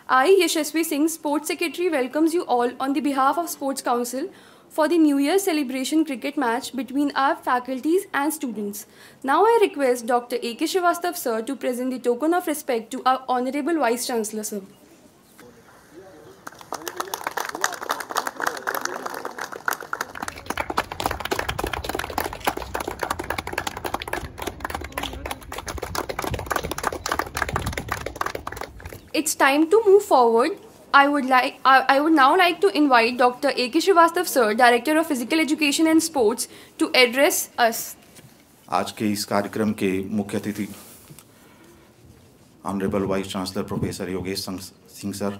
I, Yashasvi Singh, Sports Secretary, welcomes you all on the behalf of Sports Council for the New Year celebration cricket match between our faculties and students. Now I request Dr. A.K. Srivastav sir to present the token of respect to our Honorable Vice Chancellor sir. It's time to move forward. I would now like to invite Dr. A.K. Srivastav sir, Director of Physical Education and Sports, to address us. आज के इस कार्यक्रम के मुख्य अतिथि honourable vice chancellor professor Yogesh Singh sir,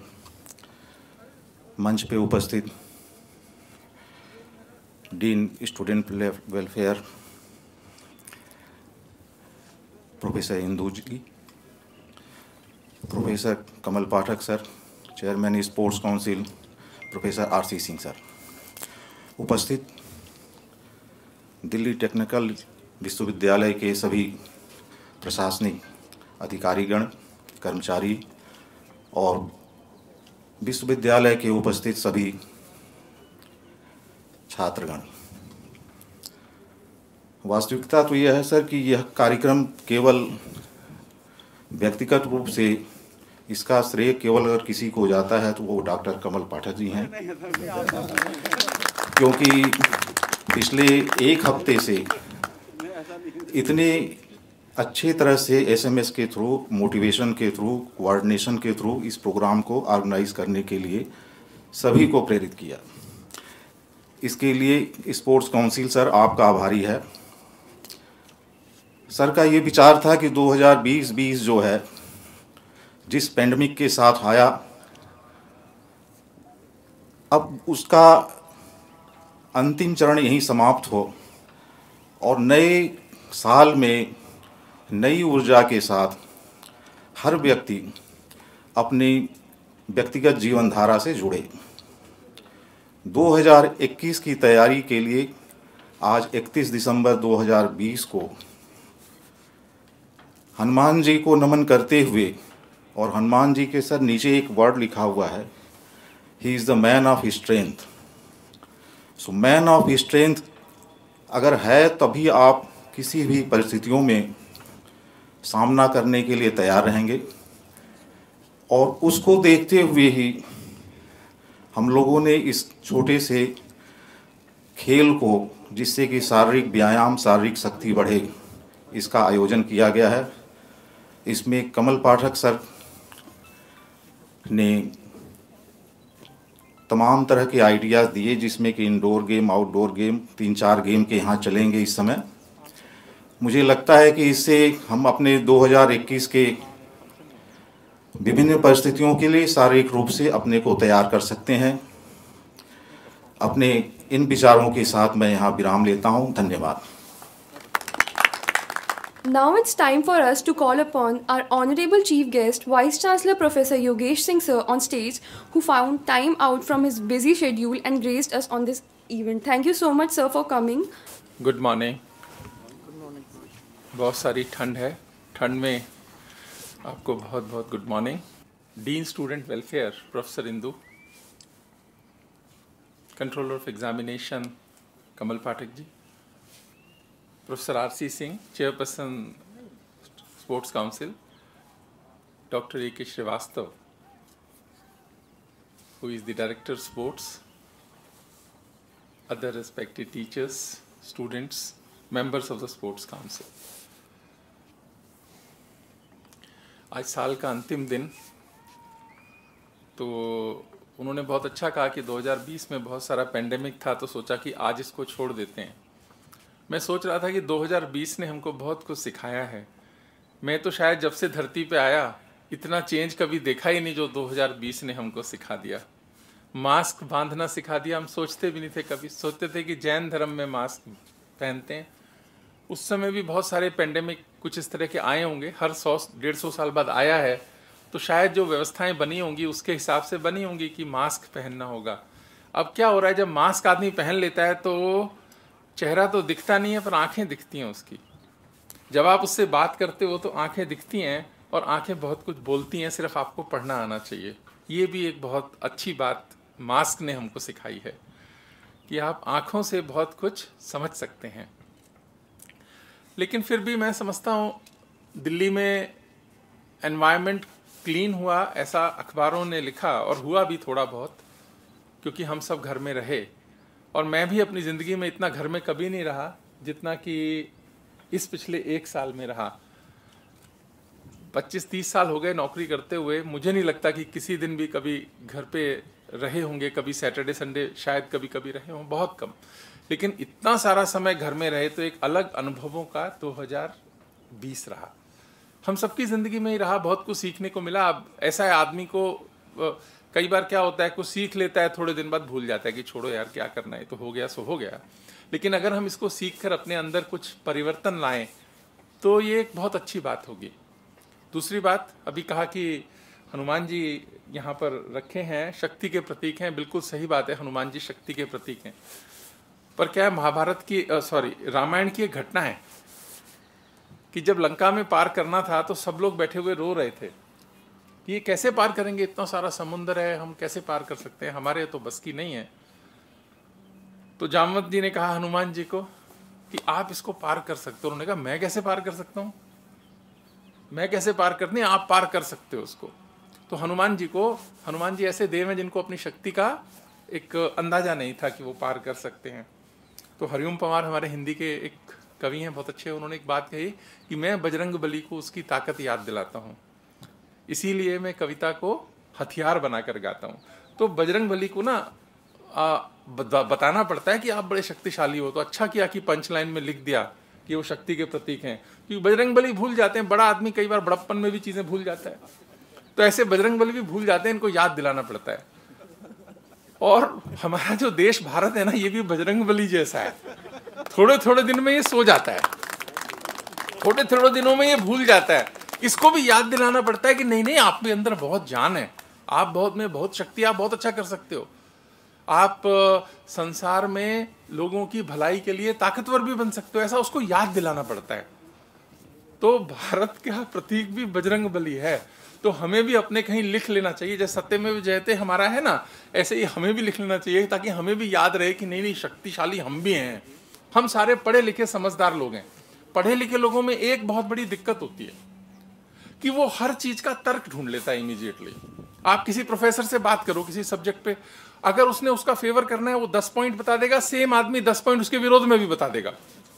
मंच पे उपस्थित dean student welfare professor Indu ji, professor Kamal Pathak sir, chairman sports council professor RC Singh sir, उपस्थित दिल्ली टेक्निकल विश्वविद्यालय के सभी प्रशासनिक अधिकारीगण, कर्मचारी और विश्वविद्यालय के उपस्थित सभी छात्रगण। वास्तविकता तो यह है सर कि यह कार्यक्रम केवल व्यक्तिगत रूप से इसका श्रेय केवल अगर किसी को जाता है तो वो डॉक्टर कमल पाठक जी हैं, क्योंकि पिछले एक हफ्ते से इतने अच्छे तरह से एसएमएस के थ्रू, मोटिवेशन के थ्रू, कोऑर्डिनेशन के थ्रू इस प्रोग्राम को ऑर्गेनाइज करने के लिए सभी को प्रेरित किया। इसके लिए स्पोर्ट्स काउंसिल सर आपका आभारी है। सर का ये विचार था कि 2020 जो है, जिस पेंडेमिक के साथ आया, अब उसका अंतिम चरण यहीं समाप्त हो और नए साल में नई ऊर्जा के साथ हर व्यक्ति अपनी व्यक्तिगत जीवन धारा से जुड़े। 2021 की तैयारी के लिए आज 31 दिसंबर 2020 को हनुमान जी को नमन करते हुए, और हनुमान जी के सर नीचे एक वर्ड लिखा हुआ है, he is the man of strength. So man of strength अगर है तभी आप किसी भी परिस्थितियों में सामना करने के लिए तैयार रहेंगे, और उसको देखते हुए ही हम लोगों ने इस छोटे से खेल को, जिससे कि शारीरिक व्यायाम, शारीरिक शक्ति बढ़े, इसका आयोजन किया गया है। इसमें कमल पाठक सर ने तमाम तरह के आइडियाज़ दिए, जिसमें कि indoor game, outdoor game, 3-4 game के यहाँ चलेंगे इस समय। मुझे लगता है कि इससे हम अपने 2021 के विभिन्न परिस्थितियों के लिए शारीरिक रूप से अपने को तैयार कर सकते हैं। अपने इन विचारों के साथ मैं यहाँ विराम लेता हूँ। धन्यवाद। Now it's time for us to call upon our Honorable Chief Guest, Vice Chancellor Professor Yogesh Singh sir on stage, who found time out from his busy schedule and graced us on this event. Thank you so much sir for coming. Good morning. बहुत सारी ठंड है, ठंड में आपको बहुत बहुत good morning. Dean student welfare professor Indu, controller of examination Kamal Pathak ji, professor RC Singh, chairperson sports council, doctor A K Srivastava, who is the director sports, other respected teachers, students, members of the sports council. आज साल का अंतिम दिन, तो उन्होंने बहुत अच्छा कहा कि 2020 में बहुत सारा पेंडेमिक था, तो सोचा कि आज इसको छोड़ देते हैं। मैं सोच रहा था कि 2020 ने हमको बहुत कुछ सिखाया है। मैं तो शायद जब से धरती पे आया इतना चेंज कभी देखा ही नहीं जो 2020 ने हमको सिखा दिया। मास्क बांधना सिखा दिया, हम सोचते भी नहीं थे, कभी सोचते थे कि जैन धर्म में मास्क पहनते हैं। उस समय भी बहुत सारे पेंडेमिक कुछ इस तरह के आए होंगे, हर 100-150 साल बाद आया है, तो शायद जो व्यवस्थाएं बनी होंगी उसके हिसाब से बनी होंगी कि मास्क पहनना होगा। अब क्या हो रहा है, जब मास्क आदमी पहन लेता है तो चेहरा तो दिखता नहीं है पर आंखें दिखती हैं उसकी। जब आप उससे बात करते हो तो आंखें दिखती हैं और आंखें बहुत कुछ बोलती हैं, सिर्फ आपको पढ़ना आना चाहिए। ये भी एक बहुत अच्छी बात मास्क ने हमको सिखाई है कि आप आँखों से बहुत कुछ समझ सकते हैं। लेकिन फिर भी मैं समझता हूँ दिल्ली में एनवायरनमेंट क्लीन हुआ, ऐसा अखबारों ने लिखा, और हुआ भी थोड़ा बहुत, क्योंकि हम सब घर में रहे। और मैं भी अपनी ज़िंदगी में इतना घर में कभी नहीं रहा जितना कि इस पिछले 1 साल में रहा। 25-30 साल हो गए नौकरी करते हुए, मुझे नहीं लगता कि किसी दिन भी कभी घर पे रहे होंगे। कभी सैटरडे संडे शायद कभी कभी रहे हों, बहुत कम। लेकिन इतना सारा समय घर में रहे तो एक अलग अनुभवों का 2020 रहा। हम सबकी ज़िंदगी में ही रहा, बहुत कुछ सीखने को मिला। अब ऐसा है, आदमी को कई बार क्या होता है, कुछ सीख लेता है, थोड़े दिन बाद भूल जाता है कि छोड़ो यार क्या करना है, तो हो गया सो हो गया। लेकिन अगर हम इसको सीख कर अपने अंदर कुछ परिवर्तन लाएं तो ये एक बहुत अच्छी बात होगी। दूसरी बात, अभी कहा कि हनुमान जी यहाँ पर रखे हैं, शक्ति के प्रतीक हैं। बिल्कुल सही बात है, हनुमान जी शक्ति के प्रतीक हैं। पर क्या है, महाभारत की रामायण की एक घटना है कि जब लंका में पार करना था तो सब लोग बैठे हुए रो रहे थे कि ये कैसे पार करेंगे, इतना सारा समुद्र है, हम कैसे पार कर सकते हैं, हमारे तो बस की नहीं है। तो जामवंत जी ने कहा हनुमान जी को कि आप इसको पार कर सकते हो। उन्होंने कहा मैं कैसे पार कर सकता हूँ, मैं कैसे पार करनी, आप पार कर सकते हो उसको। तो हनुमान जी ऐसे देव हैं जिनको अपनी शक्ति का एक अंदाजा नहीं था कि वो पार कर सकते हैं। तो हरिओम पंवार हमारे हिंदी के एक कवि हैं, बहुत अच्छे, उन्होंने एक बात कही कि मैं बजरंग बली को उसकी ताकत याद दिलाता हूँ, इसीलिए मैं कविता को हथियार बनाकर गाता हूँ। तो बजरंग बली को ना बताना पड़ता है कि आप बड़े शक्तिशाली हो। तो अच्छा किया कि पंच लाइन में लिख दिया कि वो शक्ति के प्रतीक हैं, क्योंकि बजरंग बली भूल जाते हैं। बड़ा आदमी कई बार बड़प्पन में भी चीजें भूल जाता है, तो ऐसे बजरंग बली भी भूल जाते हैं, इनको याद दिलाना पड़ता है। और हमारा जो देश भारत है ना, ये भी बजरंग बली जैसा है। थोड़े थोड़े दिन में ये सो जाता है, थोड़े थोड़े दिनों में ये भूल जाता है। इसको भी याद दिलाना पड़ता है कि नहीं नहीं, आप में अंदर बहुत जान है, आप बहुत शक्ति, आप बहुत अच्छा कर सकते हो, आप संसार में लोगों की भलाई के लिए ताकतवर भी बन सकते हो, ऐसा उसको याद दिलाना पड़ता है। तो भारत का प्रतीक भी बजरंग बली है। तो हमें भी अपने कहीं लिख लेना चाहिए, जैसे सत्यमेव जयते हमारा है ना, ऐसे ही हमें भी लिख लेना चाहिए, ताकि हमें भी याद रहे कि नहीं नहीं, शक्तिशाली हम भी हैं। हम सारे पढ़े लिखे समझदार लोग हैं। पढ़े लिखे लोगों में एक बहुत बड़ी दिक्कत होती है कि वो हर चीज का तर्क ढूंढ लेता है इमीडिएटली। आप किसी प्रोफेसर से बात करो किसी सब्जेक्ट पे, अगर उसने उसका फेवर करना है वो 10 पॉइंट बता देगा, सेम आदमी 10 पॉइंट उसके विरोध में भी बता देगा।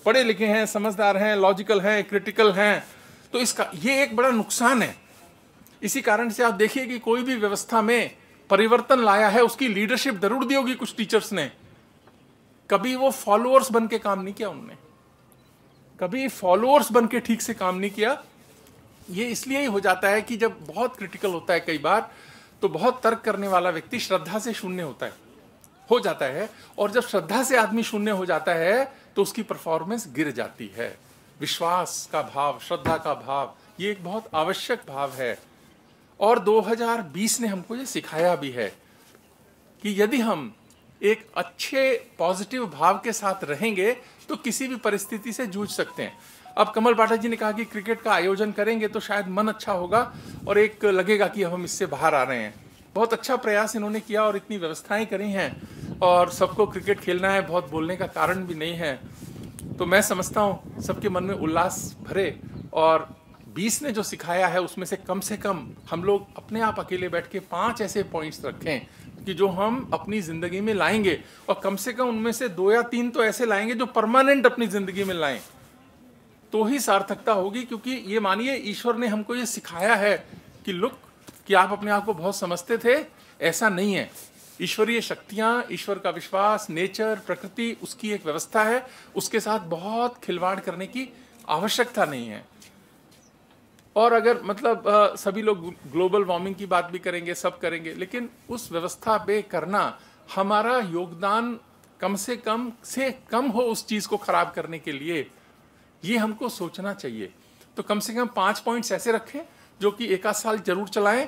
पढ़े लिखे हैं, समझदार हैं, लॉजिकल हैं, क्रिटिकल हैं। तो इसका ये एक बड़ा नुकसान है। इसी कारण से आप देखिए कि कोई भी व्यवस्था में परिवर्तन लाया है, उसकी लीडरशिप जरूर दी होगी कुछ टीचर्स ने, कभी वो फॉलोअर्स बन के काम नहीं किया, उन्होंने कभी फॉलोअर्स बन के ठीक से काम नहीं किया। ये इसलिए ही हो जाता है कि जब बहुत क्रिटिकल होता है कई बार, तो बहुत तर्क करने वाला व्यक्ति श्रद्धा से शून्य हो जाता है। और जब श्रद्धा से आदमी शून्य हो जाता है तो उसकी परफॉर्मेंस गिर जाती है। विश्वास का भाव, श्रद्धा का भाव, ये एक बहुत आवश्यक भाव है। और 2020 ने हमको ये सिखाया भी है कि यदि हम एक अच्छे पॉजिटिव भाव के साथ रहेंगे तो किसी भी परिस्थिति से जूझ सकते हैं। अब कमल पाठक जी ने कहा कि क्रिकेट का आयोजन करेंगे तो शायद मन अच्छा होगा और एक लगेगा कि हम इससे बाहर आ रहे हैं। बहुत अच्छा प्रयास इन्होंने किया और इतनी व्यवस्थाएं करी हैं, और सबको क्रिकेट खेलना है, बहुत बोलने का कारण भी नहीं है। तो मैं समझता हूँ सबके मन में उल्लास भरे, और 20 ने जो सिखाया है उसमें से कम हम लोग अपने आप अकेले बैठ के 5 ऐसे पॉइंट्स रखें कि जो हम अपनी जिंदगी में लाएंगे, और कम से कम उनमें से 2 या 3 तो ऐसे लाएंगे जो परमानेंट अपनी जिंदगी में लाएं, तो ही सार्थकता होगी। क्योंकि ये मानिए ईश्वर ने हमको ये सिखाया है कि लुक, कि आप अपने आप को बहुत समझते थे, ऐसा नहीं है। ईश्वरीय शक्तियां, ईश्वर का विश्वास, नेचर, प्रकृति, उसकी एक व्यवस्था है, उसके साथ बहुत खिलवाड़ करने की आवश्यकता नहीं है। और अगर मतलब सभी लोग ग्लोबल वार्मिंग की बात भी करेंगे, सब करेंगे, लेकिन उस व्यवस्था पे करना, हमारा योगदान कम से कम हो उस चीज को खराब करने के लिए, ये हमको सोचना चाहिए। तो कम से कम 5 पॉइंट्स ऐसे रखें जो कि 1 आध साल जरूर चलाएं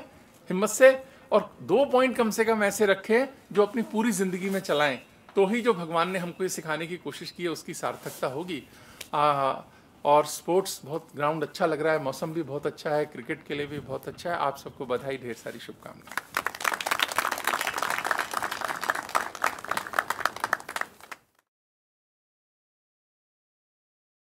हिम्मत से, और 2 पॉइंट कम से कम ऐसे रखें जो अपनी पूरी जिंदगी में चलाएं। तो ही जो भगवान ने हमको ये सिखाने की कोशिश की है उसकी सार्थकता होगी। और स्पोर्ट्स बहुत ग्राउंड अच्छा लग रहा है, मौसम भी बहुत अच्छा है, क्रिकेट के लिए भी बहुत अच्छा है। आप सबको बधाई, ढेर सारी शुभकामनाएं।